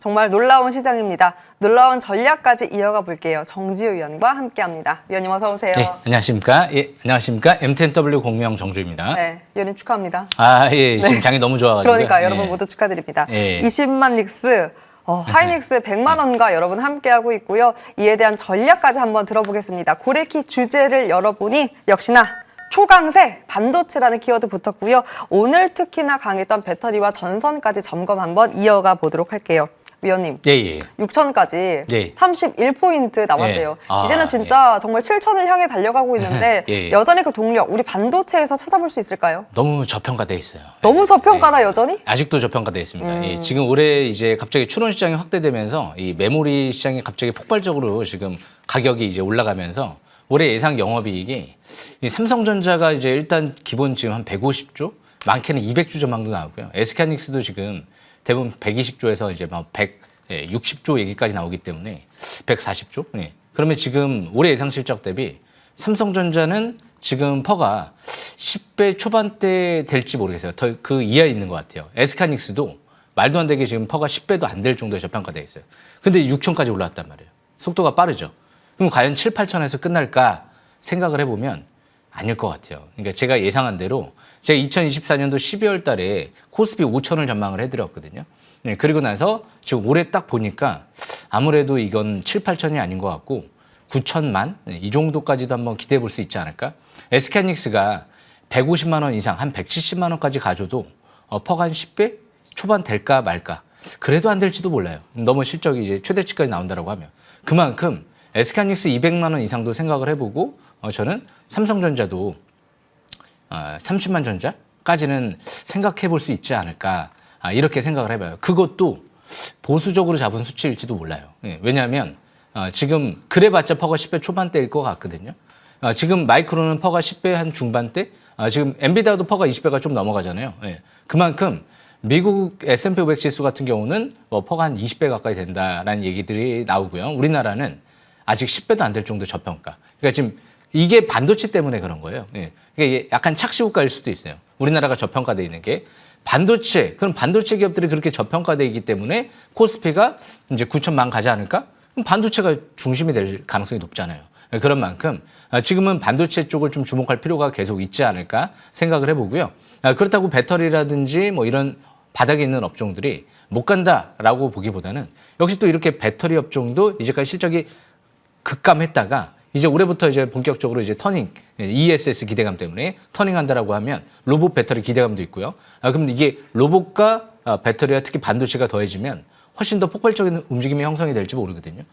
정말 놀라운 시장입니다. 놀라운 전략까지 이어가 볼게요. 정지우 위원과 함께합니다. 위원님 어서 오세요. 네, 안녕하십니까? 예, 안녕하십니까? M10W 공명 정주입니다. 네, 위원님 축하합니다. 예, 지금 장이 너무 좋아가지고. 그러니까 여러분 모두 축하드립니다. 20만 닉스. 하이닉스 100만 원과 여러분 함께하고 있고요. 이에 대한 전략까지 한번 들어보겠습니다. 고래키 주제를 열어보니 역시나 초강세, 반도체라는 키워드 붙었고요. 오늘 특히나 강했던 배터리와 전선까지 점검 한번 이어가 보도록 할게요. 위원님, 6천까지 31포인트 남았대요. 이제는 진짜 정말 7천을 향해 달려가고 있는데 여전히 그 동력, 우리 반도체에서 찾아볼 수 있을까요? 너무 저평가돼 있어요. 너무 저평가나 여전히? 아직도 저평가돼 있습니다. 지금 올해 이제 갑자기 추론 시장이 확대되면서 이 메모리 시장이 갑자기 폭발적으로 지금 가격이 이제 올라가면서 올해 예상 영업이익이 이 삼성전자가 이제 일단 기본 지금 한 150조, 많게는 200조 전망도 나오고요. SK하이닉스도 지금 대부분 120조에서 이제 막 160조 얘기까지 나오기 때문에 140조. 그러면 지금 올해 예상 실적 대비 삼성전자는 지금 퍼가 10배 초반대 될지 모르겠어요. 더 그 이하에 있는 것 같아요. SK하이닉스도 말도 안 되게 지금 퍼가 10배도 안 될 정도의 저평가돼 있어요. 근데 6천까지 올라왔단 말이에요. 속도가 빠르죠. 그럼 과연 7, 8천에서 끝날까 생각을 해보면 아닐 것 같아요. 그러니까 제가 예상한 대로 제가 2024년도 12월 달에 코스피 5천을 전망을 해드렸거든요. 그리고 나서 지금 올해 딱 보니까 아무래도 이건 7, 8천이 아닌 것 같고 9천만 이 정도까지도 한번 기대해 볼 수 있지 않을까? SK하이닉스가 150만 원 이상 한 170만 원까지 가져도 퍼가 한 10배 초반 될까 말까? 그래도 안 될지도 몰라요. 너무 실적이 이제 최대치까지 나온다라고 하면 그만큼 SK하이닉스 200만 원 이상도 생각을 해보고 저는 삼성전자도 30만 전자까지는 생각해 볼 수 있지 않을까 이렇게 생각을 해봐요. 그것도 보수적으로 잡은 수치일지도 몰라요. 왜냐하면 지금 그래봤자 퍼가 10배 초반대일 것 같거든요. 지금 마이크로는 퍼가 10배 한 중반대, 지금 엔비디아도 퍼가 20배가 좀 넘어가잖아요. 그만큼 미국 S&P 500 지수 같은 경우는 뭐 퍼가 한 20배 가까이 된다라는 얘기들이 나오고요. 우리나라는 아직 10배도 안 될 정도 저평가. 그러니까 지금 이게 반도체 때문에 그런 거예요. 이게 약간 착시효과일 수도 있어요. 우리나라가 저평가되어 있는 게 반도체, 그럼 반도체 기업들이 그렇게 저평가되어 있기 때문에 코스피가 이제 9천만 가지 않을까? 그럼 반도체가 중심이 될 가능성이 높잖아요. 그런 만큼 지금은 반도체 쪽을 좀 주목할 필요가 계속 있지 않을까 생각을 해보고요. 그렇다고 배터리라든지 뭐 이런 바닥에 있는 업종들이 못 간다라고 보기보다는 역시 또 이렇게 배터리 업종도 이제까지 실적이 급감했다가 이제 올해부터 이제 본격적으로 이제 터닝, ESS 기대감 때문에 터닝한다라고 하면 로봇 배터리 기대감도 있고요. 그럼 이게 로봇과 배터리와 특히 반도체가 더해지면 훨씬 더 폭발적인 움직임이 형성이 될지 모르거든요.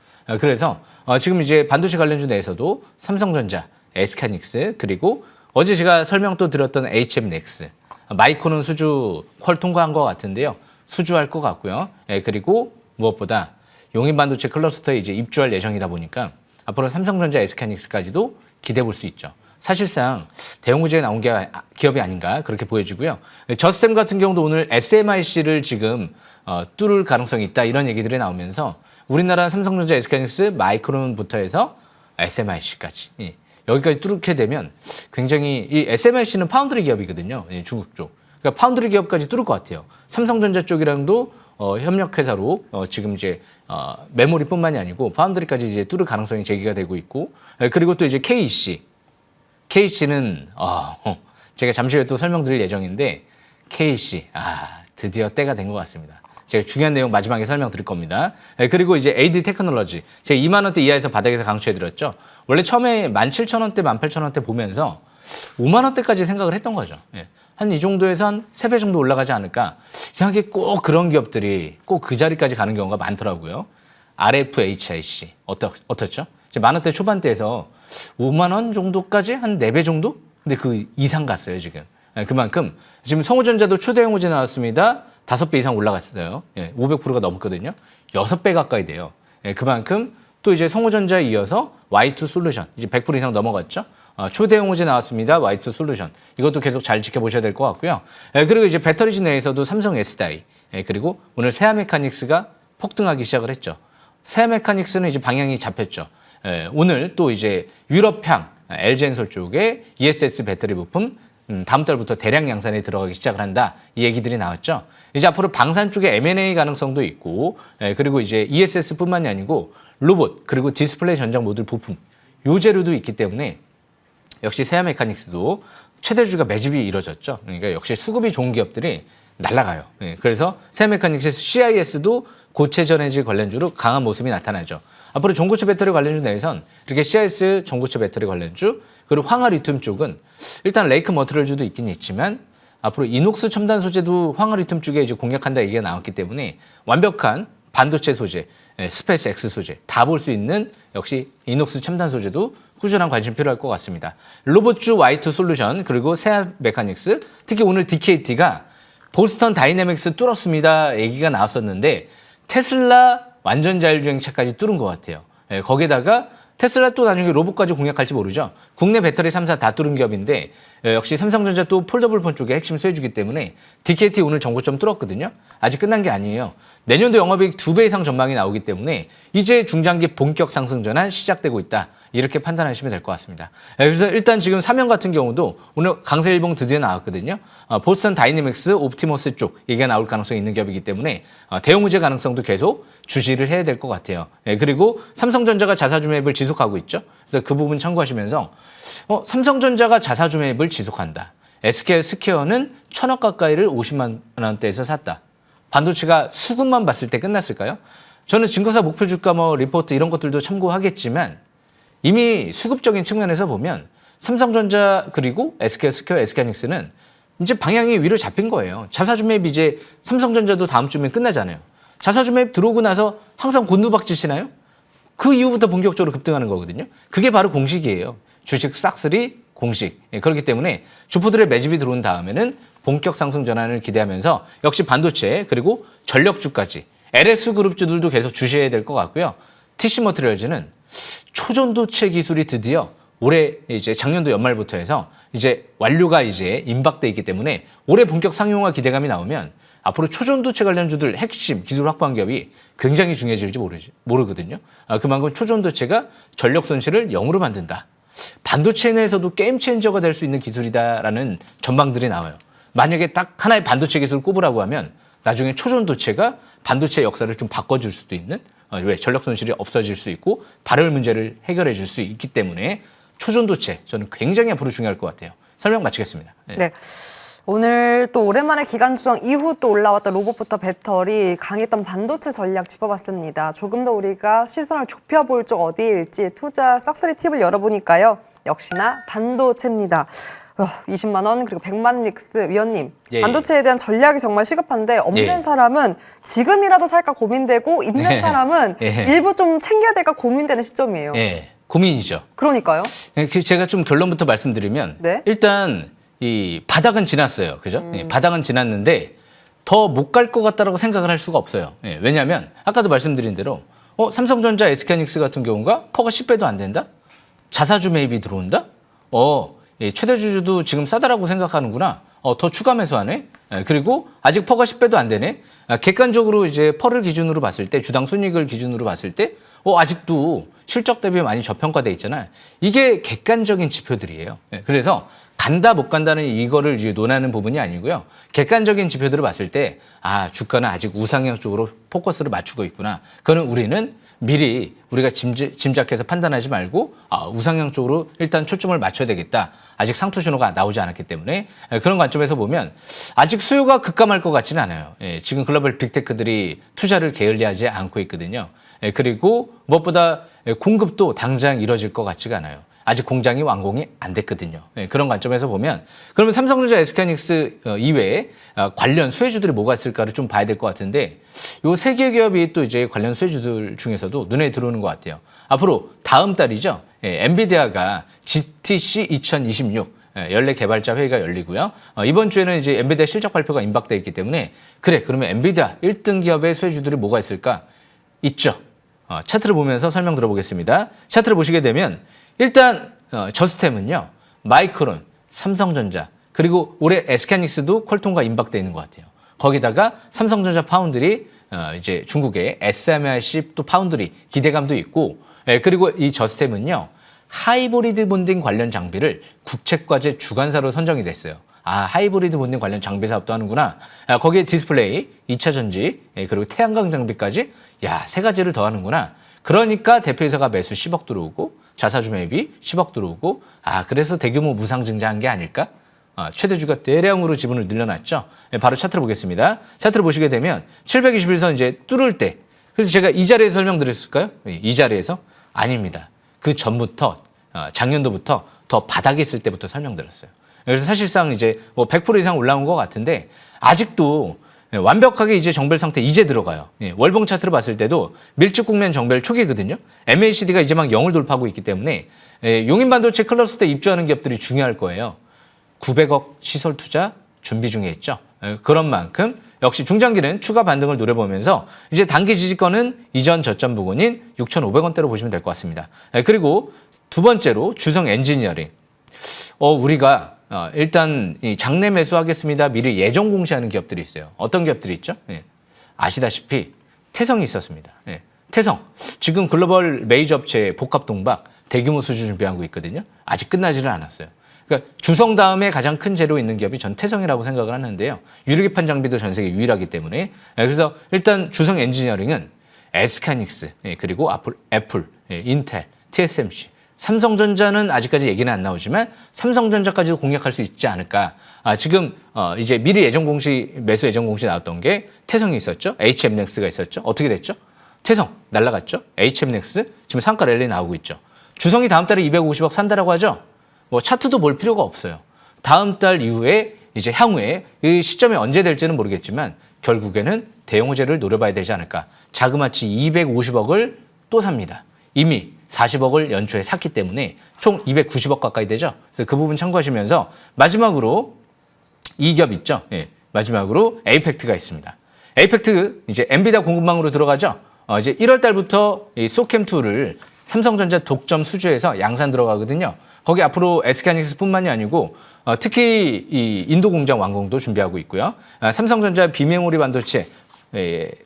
그래서 지금 이제 반도체 관련주 내에서도 삼성전자, SK하이닉스 그리고 어제 제가 설명 또 드렸던 HMNX, 마이크론 수주 퀄 통과한 것 같은데요. 수주할 것 같고요. 그리고 무엇보다 용인 반도체 클러스터에 이제 입주할 예정이다 보니까 앞으로 삼성전자, SK하이닉스까지도 기대해 볼 수 있죠. 사실상 대형우주에 나온 기업이 아닌가 그렇게 보여지고요. 저스템 같은 경우도 오늘 SMIC를 지금 뚫을 가능성이 있다 이런 얘기들이 나오면서 우리나라 삼성전자, SK하이닉스, 마이크론부터 해서 SMIC까지 여기까지 뚫게 되면 굉장히 이 SMIC는 파운드리 기업이거든요. 중국 쪽. 그러니까 파운드리 기업까지 뚫을 것 같아요. 삼성전자 쪽이랑도 협력회사로 지금 이제 메모리뿐만이 아니고 파운드리까지 이제 뚫을 가능성이 제기가 되고 있고 그리고 또 이제 KC는 제가 잠시 후에 또 설명드릴 예정인데 KC 드디어 때가 된 것 같습니다. 제가 중요한 내용 마지막에 설명드릴 겁니다. 그리고 이제 AD 테크놀로지 제가 2만 원대 이하에서 바닥에서 강추해드렸죠. 원래 처음에 17,000원대, 18,000원대 보면서 5만 원대까지 생각을 했던 거죠. 한 이 정도에서 한 3배 정도 올라가지 않을까. 이상하게 꼭 그런 기업들이 꼭 그 자리까지 가는 경우가 많더라고요. RFHIC 어떻죠? 이제 만 원대 초반대에서 5만 원 정도까지 한 4배 정도? 근데 그 이상 갔어요 지금. 그만큼 지금 성우전자도 초대형 호재 나왔습니다. 5배 이상 올라갔어요. 500%가 넘거든요. 6배 가까이 돼요. 그만큼 또 이제 성우전자에 이어서 Y2 솔루션 이제 100% 이상 넘어갔죠. 초대형 호재 나왔습니다. Y2 솔루션. 이것도 계속 잘 지켜보셔야 될 것 같고요. 그리고 이제 배터리주 내에서도 삼성 SDI, 그리고 오늘 세아메카닉스가 폭등하기 시작을 했죠. 세아메카닉스는 이제 방향이 잡혔죠. 오늘 또 이제 유럽향 LG엔솔 쪽에 ESS 배터리 부품 다음 달부터 대량 양산에 들어가기 시작을 한다. 이 얘기들이 나왔죠. 이제 앞으로 방산 쪽에 M&A 가능성도 있고, 그리고 이제 ESS뿐만이 아니고 로봇 그리고 디스플레이 전장 모듈 부품 요 재료도 있기 때문에 역시 세아 메카닉스도 최대주가 매집이 이뤄졌죠. 그러니까 역시 수급이 좋은 기업들이 날아가요. 그래서 세아 메카닉스 CIS도 고체 전해질 관련주로 강한 모습이 나타나죠. 앞으로 전고체 배터리 관련주 내에선 이렇게 CIS 전고체 배터리 관련주 그리고 황화 리튬 쪽은 일단 레이크 머티리얼주도 있긴 있지만 앞으로 이녹스 첨단 소재도 황화 리튬 쪽에 이제 공략한다 얘기가 나왔기 때문에 완벽한 반도체 소재, 스페이스 X 소재 다 볼 수 있는 역시 이녹스 첨단 소재도 꾸준한 관심 필요할 것 같습니다. 로봇주 Y2 솔루션 그리고 세아 메카닉스 특히 오늘 DKT가 보스턴 다이내믹스 뚫었습니다 얘기가 나왔었는데 테슬라 완전 자율주행차까지 뚫은 것 같아요. 거기에다가 테슬라 또 나중에 로봇까지 공략할지 모르죠. 국내 배터리 3사 다 뚫은 기업인데 역시 삼성전자 또 폴더블폰 쪽에 핵심 수혜주기 때문에 DKT 오늘 정고점 뚫었거든요. 아직 끝난 게 아니에요. 내년도 영업이익 2배 이상 전망이 나오기 때문에 이제 중장기 본격 상승 전환 시작되고 있다. 이렇게 판단하시면 될 것 같습니다. 그래서 일단 지금 삼형 같은 경우도 오늘 강세 일봉 드디어 나왔거든요. 보스턴 다이내믹스, 옵티머스 쪽 얘기가 나올 가능성이 있는 기업이기 때문에 대형 우제 가능성도 계속 주시를 해야 될 것 같아요. 그리고 삼성전자가 자사주 매입을 지속하고 있죠. 그래서 그 부분 참고하시면서 삼성전자가 자사주 매입을 지속한다. SK 스퀘어는 1,000억 가까이를 50만 원대에서 샀다. 반도체가 수급만 봤을 때 끝났을까요? 저는 증거사 목표 주가 리포트 이런 것들도 참고하겠지만 이미 수급적인 측면에서 보면 삼성전자 그리고 SK 스퀘어, SK하이닉스는 이제 방향이 위로 잡힌 거예요. 자사주 매입 이제 삼성전자도 다음 주면 끝나잖아요. 자사주 매입 들어오고 나서 항상 곤두박질 치나요? 그 이후부터 본격적으로 급등하는 거거든요. 그게 바로 공식이에요. 주식 싹쓸이 공식. 그렇기 때문에 주포들의 매집이 들어온 다음에는 본격 상승 전환을 기대하면서 역시 반도체 그리고 전력주까지 LS그룹주들도 계속 주시해야 될 것 같고요. TC머티리얼즈는 초전도체 기술이 드디어 올해 이제 작년도 연말부터 해서 이제 완료가 이제 임박돼 있기 때문에 올해 본격 상용화 기대감이 나오면 앞으로 초전도체 관련주들 핵심 기술 확보한 기업이 굉장히 중요해질지 모르거든요. 그만큼 초전도체가 전력 손실을 0으로 만든다. 반도체 내에서도 게임 체인저가 될 수 있는 기술이다라는 전망들이 나와요. 만약에 딱 하나의 반도체 기술을 꼽으라고 하면 나중에 초전도체가 반도체 역사를 좀 바꿔줄 수도 있는 왜 전력 손실이 없어질 수 있고 발열 문제를 해결해 줄 수 있기 때문에 초전도체 저는 굉장히 앞으로 중요할 것 같아요. 설명 마치겠습니다. 네. 오늘 또 오랜만에 기간 조정 이후 또 올라왔던 로봇부터 배터리 강했던 반도체 전략 짚어봤습니다. 조금 더 우리가 시선을 좁혀볼 쪽 어디일지 투자 싹쓸이 팁을 열어보니까요. 역시나 반도체입니다. 20만 원 그리고 100만 닉스 위원님 반도체에 대한 전략이 정말 시급한데 없는 사람은 지금이라도 살까 고민되고 있는 사람은 일부 좀 챙겨야 될까 고민되는 시점이에요. 고민이죠. 그러니까요. 제가 좀 결론부터 말씀드리면 일단 이 바닥은 지났어요. 그죠? 바닥은 지났는데 더 못 갈 것 같다라고 생각을 할 수가 없어요. 왜냐하면 아까도 말씀드린 대로 삼성전자, SK하이닉스 같은 경우가 퍼가 10배도 안 된다? 자사주 매입이 들어온다? 최대주주도 지금 싸다라고 생각하는구나. 더 추가 매수하네. 그리고 아직 퍼가 10배도 안 되네. 객관적으로 이제 퍼를 기준으로 봤을 때, 주당 순이익을 기준으로 봤을 때, 아직도 실적 대비 많이 저평가돼 있잖아요. 이게 객관적인 지표들이에요. 그래서 간다 못 간다는 이거를 이제 논하는 부분이 아니고요. 객관적인 지표들을 봤을 때, 주가는 아직 우상향 쪽으로 포커스를 맞추고 있구나. 그거는 우리는 미리 우리가 짐작해서 판단하지 말고 우상향 쪽으로 일단 초점을 맞춰야 되겠다. 아직 상투 신호가 나오지 않았기 때문에 그런 관점에서 보면 아직 수요가 급감할 것 같지는 않아요. 지금 글로벌 빅테크들이 투자를 게을리하지 않고 있거든요. 그리고 무엇보다 공급도 당장 이뤄질 것 같지가 않아요. 아직 공장이 완공이 안 됐거든요. 그런 관점에서 보면 그러면 삼성전자, SK하이닉스 이외에 관련 수혜주들이 뭐가 있을까를 좀 봐야 될 것 같은데 요 세 개 기업이 또 이제 관련 수혜주들 중에서도 눈에 들어오는 것 같아요. 앞으로 다음 달이죠. 엔비디아가 GTC 2026 연례 개발자 회의가 열리고요. 이번 주에는 이제 엔비디아 실적 발표가 임박돼 있기 때문에 그러면 엔비디아 1등 기업의 수혜주들이 뭐가 있을까? 있죠. 차트를 보면서 설명 들어보겠습니다. 차트를 보시게 되면 일단 저스템은요. 마이크론, 삼성전자 그리고 올해 SK하이닉스도 퀄통과 임박돼 있는 것 같아요. 거기다가 삼성전자 파운드리 이제 중국의 SMIC 또 파운드리 기대감도 있고 그리고 이 저스템은요. 하이브리드 본딩 관련 장비를 국책과제 주관사로 선정이 됐어요. 하이브리드 본능 관련 장비 사업도 하는구나. 거기에 디스플레이, 2차 전지, 그리고 태양광 장비까지 세 가지를 더 하는구나. 그러니까 대표이사가 매수 10억 들어오고 자사주 매입이 10억 들어오고 그래서 대규모 무상증자한 게 아닐까? 최대주가 대량으로 지분을 늘려놨죠. 바로 차트를 보겠습니다. 차트를 보시게 되면 721선 이제 뚫을 때 그래서 제가 이 자리에서 설명드렸을까요? 이 자리에서? 아닙니다. 그 전부터 작년도부터 더 바닥에 있을 때부터 설명드렸어요. 그래서 사실상 이제 뭐 100% 이상 올라온 것 같은데 아직도 완벽하게 이제 정벨 상태 이제 들어가요. 월봉 차트를 봤을 때도 밀집 국면 정벨 초기거든요. MACD가 이제 막 0을 돌파하고 있기 때문에 용인반도체 클러스터에 입주하는 기업들이 중요할 거예요. 900억 시설 투자 준비 중에 있죠. 그런 만큼 역시 중장기는 추가 반등을 노려보면서 이제 단기 지지권은 이전 저점 부근인 6,500원대로 보시면 될 것 같습니다. 그리고 두 번째로 주성 엔지니어링. 우리가 일단 장내 매수하겠습니다. 미리 예정 공시하는 기업들이 있어요. 어떤 기업들이 있죠? 아시다시피 태성이 있었습니다. 태성. 지금 글로벌 메이저 업체 복합 동박 대규모 수주 준비하고 있거든요. 아직 끝나지는 않았어요. 그러니까 주성 다음에 가장 큰 재료 있는 기업이 전 태성이라고 생각을 하는데요. 유리기판 장비도 전 세계 유일하기 때문에 그래서 일단 주성 엔지니어링은 SK하이닉스 그리고 애플, 인텔, TSMC, 삼성전자는 아직까지 얘기는 안 나오지만 삼성전자까지도 공략할 수 있지 않을까. 지금 이제 미리 예정 공시 매수 예정 공시 나왔던 게 태성이 있었죠. HM넥스가 있었죠. 어떻게 됐죠? 태성 날라갔죠. HM넥스 지금 상가 랠리 나오고 있죠. 주성이 다음 달에 250억 산다라고 하죠. 뭐 차트도 볼 필요가 없어요. 다음 달 이후에 이제 향후에 이 시점이 언제 될지는 모르겠지만 결국에는 대형 호재를 노려봐야 되지 않을까. 자그마치 250억을 또 삽니다. 이미 40억을 연초에 샀기 때문에 총 290억 가까이 되죠. 그래서 그 부분 참고하시면서 마지막으로 이 기업 있죠. 마지막으로 에이펙트가 있습니다. 에이펙트 이제 엔비디아 공급망으로 들어가죠. 이제 1월 달부터 이 소캠2를 삼성전자 독점 수주해서 양산 들어가거든요. 거기 앞으로 SK하이닉스뿐만이 아니고 특히 이 인도 공장 완공도 준비하고 있고요. 삼성전자 비메모리 반도체,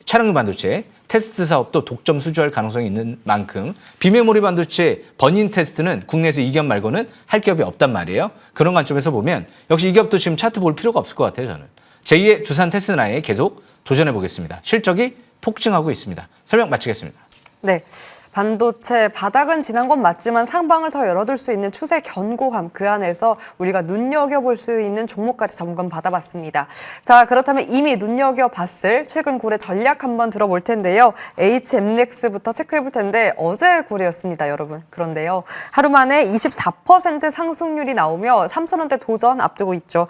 차량용 반도체 테스트 사업도 독점 수주할 가능성이 있는 만큼 비메모리 반도체 번인 테스트는 국내에서 이 기업 말고는 할 기업이 없단 말이에요. 그런 관점에서 보면 역시 이 기업도 지금 차트 볼 필요가 없을 것 같아요. 저는 제2의 두산 테스라에 계속 도전해 보겠습니다. 실적이 폭증하고 있습니다. 설명 마치겠습니다. 네. 반도체 바닥은 지난 건 맞지만 상방을 더 열어둘 수 있는 추세 견고함, 그 안에서 우리가 눈여겨볼 수 있는 종목까지 점검 받아봤습니다. 자, 그렇다면 이미 눈여겨봤을 최근 고래 전략 한번 들어볼 텐데요. HM넥스부터 체크해볼 텐데 어제 고래였습니다, 여러분. 그런데요, 하루 만에 24% 상승률이 나오며 3,000원대 도전 앞두고 있죠.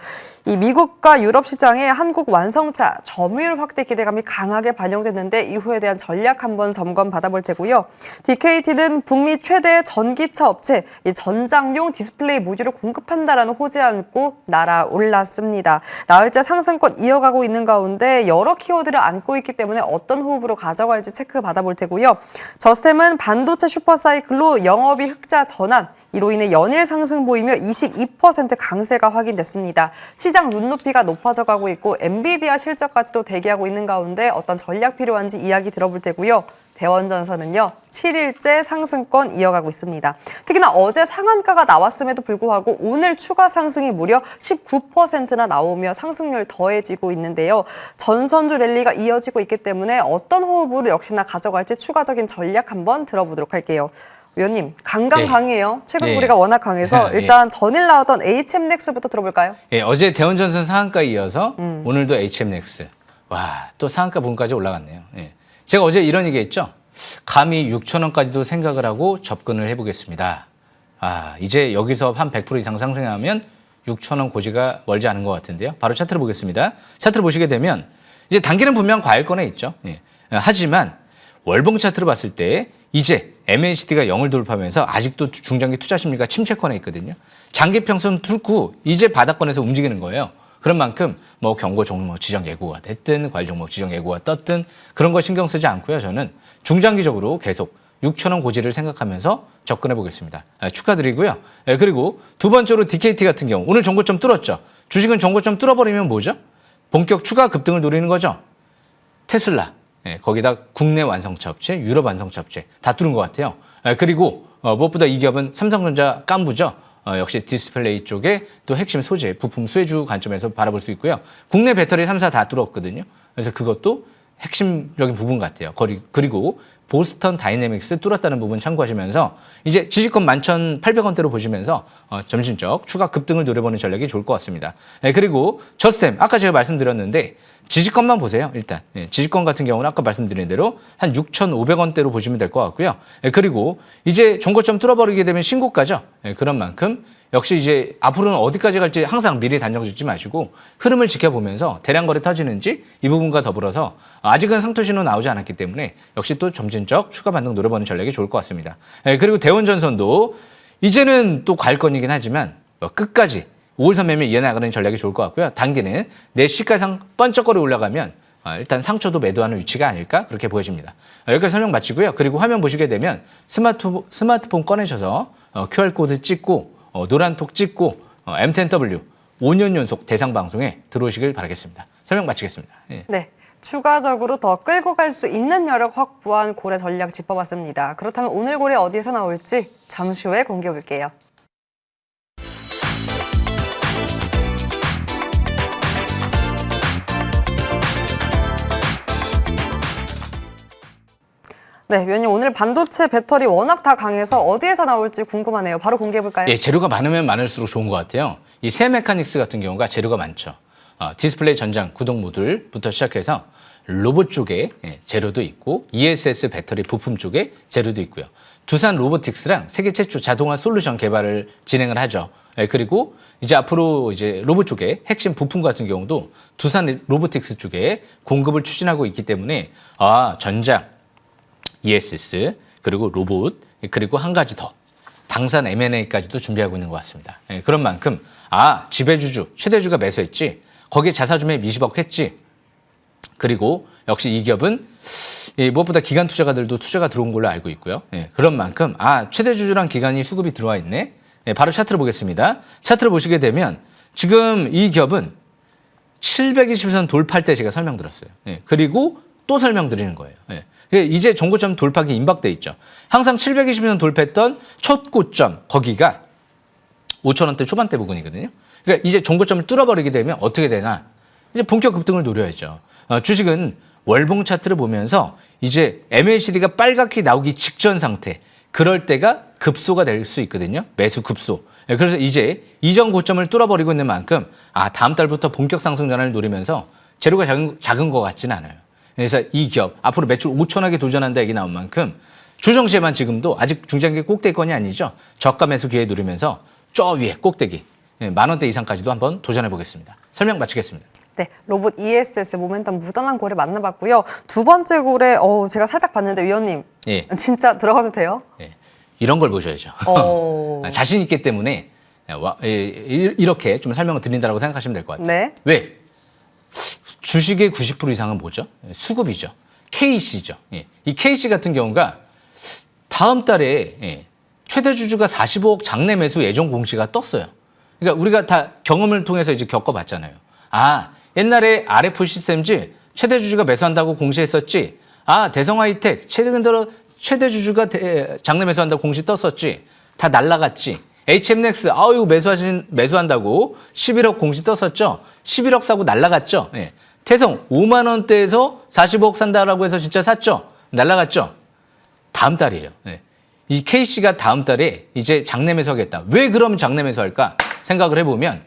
이 미국과 유럽 시장의 한국 완성차 점유율 확대 기대감이 강하게 반영됐는데 이후에 대한 전략 한번 점검 받아볼 테고요. DKT는 북미 최대 전기차 업체, 이 전장용 디스플레이 모듈을 공급한다라는 호재 안고 날아올랐습니다. 나흘째 상승권 이어가고 있는 가운데 여러 키워드를 안고 있기 때문에 어떤 호흡으로 가져갈지 체크 받아볼 테고요. 저스템은 반도체 슈퍼사이클로 영업이 흑자 전환, 이로 인해 연일 상승 보이며 22% 강세가 확인됐습니다. 시장 눈높이가 높아져 가고 있고 엔비디아 실적까지도 대기하고 있는 가운데 어떤 전략 필요한지 이야기 들어볼 테고요. 대원전선은요, 7일째 상승권 이어가고 있습니다. 특히나 어제 상한가가 나왔음에도 불구하고 오늘 추가 상승이 무려 19%나 나오며 상승률 더해지고 있는데요. 전선주 랠리가 이어지고 있기 때문에 어떤 호흡으로 역시나 가져갈지 추가적인 전략 한번 들어보도록 할게요. 위원님, 강해요. 최근 고리가 워낙 강해서 일단 전일 나왔던 HM넥스부터 들어볼까요? 어제 대원전선 상한가 이어서 오늘도 HM넥스. 와, 또 상한가 부분까지 올라갔네요. 제가 어제 이런 얘기했죠. 감히 6,000원까지도 생각을 하고 접근을 해보겠습니다. 이제 여기서 한 100% 이상 상승하면 6,000원 고지가 멀지 않은 것 같은데요. 바로 차트를 보겠습니다. 차트를 보시게 되면 이제 단기는 분명 과일권에 있죠. 하지만 월봉 차트를 봤을 때 이제 MACD가 0을 돌파하면서 아직도 중장기 투자 심리가 침체권에 있거든요. 장기 평선 뚫고 이제 바닥권에서 움직이는 거예요. 그런 만큼 뭐 경고 종목 지정 예고가 됐든 과일 종목 지정 예고가 떴든 그런 거 신경 쓰지 않고요. 저는 중장기적으로 계속 6,000원 고지를 생각하면서 접근해 보겠습니다. 축하드리고요. 그리고 두 번째로 DKT 같은 경우 오늘 정고점 뚫었죠. 주식은 정고점 뚫어버리면 뭐죠? 본격 추가 급등을 노리는 거죠. 테슬라, 거기다 국내 완성차 업체, 유럽 완성차 업체 다 뚫은 것 같아요. 그리고 무엇보다 이 기업은 삼성전자 깐부죠. 역시 디스플레이 쪽에 또 핵심 소재, 부품 수혜주 관점에서 바라볼 수 있고요. 국내 배터리 3사 다 뚫었거든요. 그래서 그것도 핵심적인 부분 같아요. 그리고 보스턴 다이내믹스 뚫었다는 부분 참고하시면서 이제 지지권 11,800원대로 보시면서 점진적 추가 급등을 노려보는 전략이 좋을 것 같습니다. 그리고 저스템 아까 제가 말씀드렸는데 지지권만 보세요. 일단 지지권 같은 경우는 아까 말씀드린 대로 한 6,500원대로 보시면 될 것 같고요. 그리고 이제 종고점 뚫어버리게 되면 신고가죠. 그런 만큼 역시 이제 앞으로는 어디까지 갈지 항상 미리 단정 짓지 마시고 흐름을 지켜보면서 대량 거래 터지는지 이 부분과 더불어서 아직은 상투 신호 나오지 않았기 때문에 역시 또 점진적 추가 반등 노려보는 전략이 좋을 것 같습니다. 그리고 대원전선도 이제는 또 관건이긴 하지만 끝까지 5일선 매매 이어나가는 전략이 좋을 것 같고요. 단기는 내 시가상 번쩍거리 올라가면 일단 상처도 매도하는 위치가 아닐까 그렇게 보여집니다. 여기까지 설명 마치고요. 그리고 화면 보시게 되면 스마트폰 꺼내셔서 QR코드 찍고 노란톡 찍고 M10W 5년 연속 대상 방송에 들어오시길 바라겠습니다. 설명 마치겠습니다. 네. 추가적으로 더 끌고 갈 수 있는 여력 확보한 고래 전략 짚어봤습니다. 그렇다면 오늘 고래 어디에서 나올지 잠시 후에 공개해 볼게요. 네, 위원님 오늘 반도체 배터리 워낙 다 강해서 어디에서 나올지 궁금하네요. 바로 공개해 볼까요? 재료가 많으면 많을수록 좋은 것 같아요. 이 세메카닉스 같은 경우가 재료가 많죠. 디스플레이 전장 구동 모듈부터 시작해서 로봇 쪽에 재료도 있고 ESS 배터리 부품 쪽에 재료도 있고요. 두산 로보틱스랑 세계 최초 자동화 솔루션 개발을 진행을 하죠. 그리고 이제 앞으로 이제 로봇 쪽에 핵심 부품 같은 경우도 두산 로보틱스 쪽에 공급을 추진하고 있기 때문에 전장, ESS, 그리고 로봇, 그리고 한 가지 더 방산 M&A까지도 준비하고 있는 것 같습니다. 그런 만큼 지배주주, 최대주가 매수했지, 거기에 자사주매 미시벅했지, 그리고 역시 이 기업은 무엇보다 기관 투자가들도 투자가 들어온 걸로 알고 있고요. 그런 만큼 최대주주랑 기관이 수급이 들어와 있네. 바로 차트를 보겠습니다. 차트를 보시게 되면 지금 이 기업은 720선 돌파할 때 제가 설명드렸어요. 그리고 또 설명드리는 거예요. 이제 종고점 돌파기 임박돼 있죠. 항상 720선 돌파했던 첫 고점 거기가 5,000원대 초반대 부근이거든요. 그러니까 이제 종고점을 뚫어버리게 되면 어떻게 되나? 이제 본격 급등을 노려야죠. 주식은 월봉 차트를 보면서 이제 MACD가 빨갛게 나오기 직전 상태, 그럴 때가 급소가 될 수 있거든요. 매수 급소. 그래서 이제 이전 고점을 뚫어버리고 있는 만큼 다음 달부터 본격 상승 전환을 노리면서 재료가 작은 것 같지는 않아요. 그래서 이 기업 앞으로 매출 5천억에 도전한다 얘기 나온 만큼 조정 시에만 지금도 아직 중장기 꼭대기권이 아니죠. 저가 매수 기회 누리면서 저 위에 꼭대기 10,000원대 이상까지도 한번 도전해 보겠습니다. 설명 마치겠습니다. 네, 로봇 ESS 모멘텀 무던한 고래 만나봤고요. 두 번째 고래 제가 살짝 봤는데 위원님 진짜 들어가도 돼요? 이런 걸 보셔야죠. 자신 있기 때문에 이렇게 좀 설명을 드린다고 생각하시면 될 것 같아요. 네. 왜? 주식의 90% 이상은 뭐죠? 수급이죠. KC죠. 이 KC 같은 경우가 다음 달에 최대 주주가 45억 장내 매수 예정 공시가 떴어요. 그러니까 우리가 다 경험을 통해서 이제 겪어봤잖아요. 옛날에 RF 시스템즈 최대 주주가 매수한다고 공시했었지. 대성 하이텍 최근 들어 최대 주주가 장내 매수한다고 공시 떴었지. 다 날라갔지. HMX 이거 매수한다고 11억 공시 떴었죠. 11억 사고 날라갔죠. 태성 5만 원대에서 45억 산다라고 해서 진짜 샀죠. 날라갔죠. 다음 달이에요. 이 KC가 다음 달에 이제 장내 매수하겠다. 왜 그럼 장내 매수할까? 생각을 해보면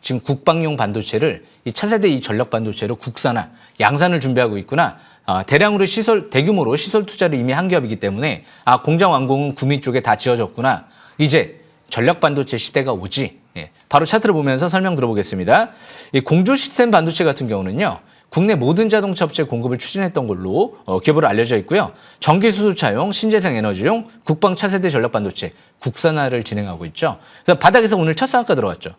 지금 국방용 반도체를 이 차세대 이 전력 반도체로 국산화, 양산을 준비하고 있구나. 대량으로 대규모로 시설 투자를 이미 한 기업이기 때문에 공장 완공은 구미 쪽에 다 지어졌구나. 이제 전력 반도체 시대가 오지. 바로 차트를 보면서 설명 들어보겠습니다. 이 공조 시스템 반도체 같은 경우는요. 국내 모든 자동차 업체 공급을 추진했던 걸로 기업으로 알려져 있고요. 전기 수소차용, 신재생 에너지용, 국방 차세대 전력 반도체 국산화를 진행하고 있죠. 그래서 바닥에서 오늘 첫 상한가 들어갔죠.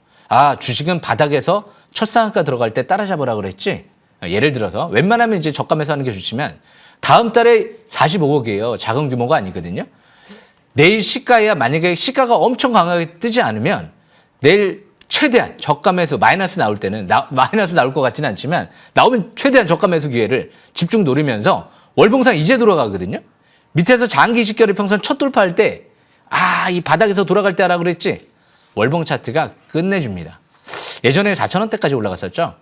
주식은 바닥에서 첫 상한가 들어갈 때 따라잡으라 그랬지. 예를 들어서 웬만하면 이제 저가 매수하는 게 좋지만 다음 달에 45억이에요. 작은 규모가 아니거든요. 내일 시가야 만약에 시가가 엄청 강하게 뜨지 않으면 내일 최대한 저가 매수 마이너스 나올 때는 마이너스 나올 것 같지는 않지만 나오면 최대한 저가 매수 기회를 집중 노리면서 월봉상 이제 돌아가거든요. 밑에서 장기 직결의 평선 첫 돌파할 때 이 바닥에서 돌아갈 때 하라 그랬지. 월봉 차트가 끝내줍니다. 예전에 4,000원대까지 올라갔었죠.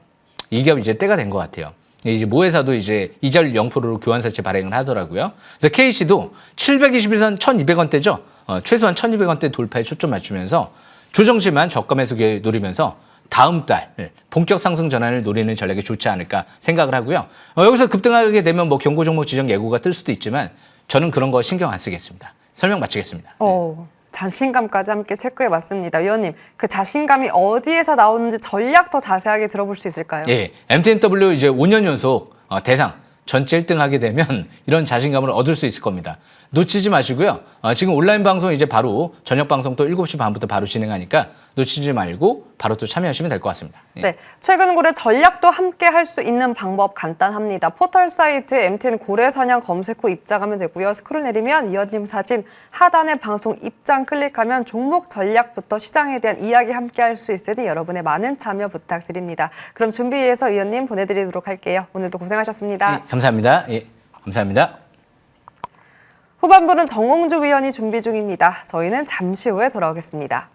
이 기업 이제 때가 된 것 같아요. 이제 모회사도 이제 이자율 0%로 교환사채 발행을 하더라고요. 그래서 KC도 721선 1,200원대죠. 최소한 1,200원대 돌파에 초점 맞추면서 조정치만 저가 매수에 노리면서 다음 달 본격 상승 전환을 노리는 전략이 좋지 않을까 생각을 하고요. 여기서 급등하게 되면 뭐 경고 종목 지정 예고가 뜰 수도 있지만 저는 그런 거 신경 안 쓰겠습니다. 설명 마치겠습니다. 자신감까지 함께 체크해봤습니다. 위원님, 그 자신감이 어디에서 나오는지 전략 더 자세하게 들어볼 수 있을까요? 예, MTNW 이제 5년 연속 대상 전체 1등 하게 되면 이런 자신감을 얻을 수 있을 겁니다. 놓치지 마시고요. 지금 온라인 방송 이제 바로 저녁 방송 또 7시 반부터 바로 진행하니까 놓치지 말고 바로 또 참여하시면 될 것 같습니다. 예. 네, 최근 고래 전략도 함께 할 수 있는 방법 간단합니다. 포털 사이트 MTN 고래 선양 검색 후 입장하면 되고요. 스크롤 내리면 위원님 사진, 하단에 방송 입장 클릭하면 종목 전략부터 시장에 대한 이야기 함께 할 수 있으니 여러분의 많은 참여 부탁드립니다. 그럼 준비해서 위원님 보내드리도록 할게요. 오늘도 고생하셨습니다. 예, 감사합니다. 예, 감사합니다. 후반부는 정홍주 위원이 준비 중입니다. 저희는 잠시 후에 돌아오겠습니다.